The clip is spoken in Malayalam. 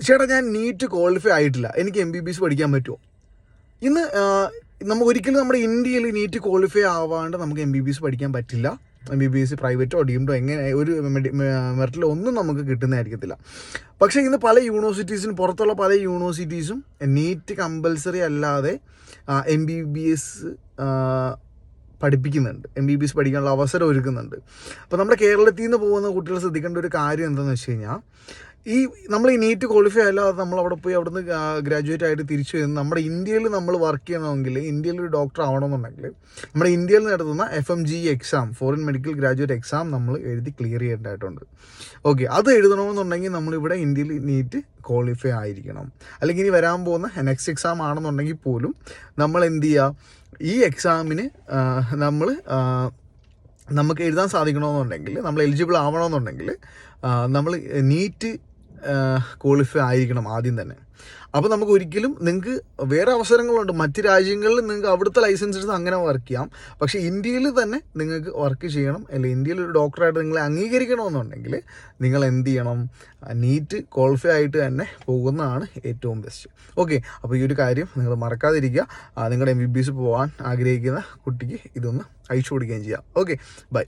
ചേട്ടാ ഞാൻ നീറ്റ് ക്വാളിഫൈ ആയിട്ടില്ല, എനിക്ക് MBBS പഠിക്കാൻ പറ്റുമോ? ഇന്ന് ഒരിക്കലും നമ്മുടെ ഇന്ത്യയിൽ നീറ്റ് ക്വാളിഫൈ ആവാണ്ട് നമുക്ക് MBBS പഠിക്കാൻ പറ്റില്ല. MBBS പ്രൈവറ്റോ ഡീംഡോ എങ്ങനെ ഒരു മെറിറ്റിലോ ഒന്നും നമുക്ക് കിട്ടുന്നതായിരിക്കത്തില്ല. പക്ഷേ ഇന്ന് പല യൂണിവേഴ്സിറ്റീസിനും, പുറത്തുള്ള പല യൂണിവേഴ്സിറ്റീസും നീറ്റ് കമ്പൽസറി അല്ലാതെ MBBS പഠിപ്പിക്കുന്നുണ്ട്, MBBS പഠിക്കാനുള്ള അവസരം ഒരുക്കുന്നുണ്ട്. അപ്പോൾ നമ്മുടെ കേരളത്തിൽ നിന്ന് പോകുന്ന കുട്ടികൾ ശ്രദ്ധിക്കേണ്ട ഒരു കാര്യം എന്താണെന്ന് വെച്ച് കഴിഞ്ഞാൽ, നമ്മൾ ഈ നീറ്റ് ക്വാളിഫൈ അല്ലാതെ നമ്മൾ അവിടെ പോയി അവിടുന്ന് ഗ്രാജുവേറ്റ് ആയിട്ട് തിരിച്ചു വരുന്ന നമ്മുടെ ഇന്ത്യയിൽ നമ്മൾ വർക്ക് ചെയ്യണമെങ്കിൽ, ഇന്ത്യയിൽ ഒരു ഡോക്ടർ ആവണമെന്നുണ്ടെങ്കിൽ നമ്മുടെ ഇന്ത്യയിൽ നടത്തുന്ന FMGE exam, foreign medical graduate exam നമ്മൾ എഴുതി ക്ലിയർ ചെയ്യേണ്ടതായിട്ടുണ്ട്. ഓക്കെ, അത് എഴുതണമെന്നുണ്ടെങ്കിൽ നമ്മളിവിടെ ഇന്ത്യയിൽ നീറ്റ് ക്വാളിഫൈ ആയിരിക്കണം. അല്ലെങ്കിൽ ഇനി വരാൻ പോകുന്ന നെക്സ്റ്റ് എക്സാം ആണെന്നുണ്ടെങ്കിൽ പോലും നമ്മൾ എന്ത് ചെയ്യുക, ഈ എക്സാമിന് നമുക്ക് എഴുതാൻ സാധിക്കണമെന്നുണ്ടെങ്കിൽ, നമ്മൾ എലിജിബിൾ ആവണമെന്നുണ്ടെങ്കിൽ നമ്മൾ നീറ്റ് ക്വാളിഫൈ ആയിരിക്കണം ആദ്യം തന്നെ. അപ്പോൾ നമുക്ക് ഒരിക്കലും, നിങ്ങൾക്ക് വേറെ അവസരങ്ങളുണ്ട്, മറ്റ് രാജ്യങ്ങളിൽ നിങ്ങൾക്ക് അവിടുത്തെ ലൈസൻസ് എടുത്ത് അങ്ങനെ വർക്ക് ചെയ്യാം. പക്ഷേ ഇന്ത്യയിൽ തന്നെ നിങ്ങൾക്ക് വർക്ക് ചെയ്യണം, അല്ലെങ്കിൽ ഇന്ത്യയിൽ ഒരു ഡോക്ടറായിട്ട് നിങ്ങളെ അംഗീകരിക്കണമെന്നുണ്ടെങ്കിൽ നിങ്ങൾ എന്ത് ചെയ്യണം, നീറ്റ് ക്വാളിഫൈ ആയിട്ട് തന്നെ പോകുന്നതാണ് ഏറ്റവും ബെസ്റ്റ്. ഓക്കെ, അപ്പോൾ ഈ ഒരു കാര്യം നിങ്ങൾ മറക്കാതിരിക്കുക. നിങ്ങളുടെ MBBS പോകാൻ ആഗ്രഹിക്കുന്ന കുട്ടിക്ക് ഇതൊന്ന് അയച്ചു കൊടുക്കുകയും ചെയ്യാം. Okay, by.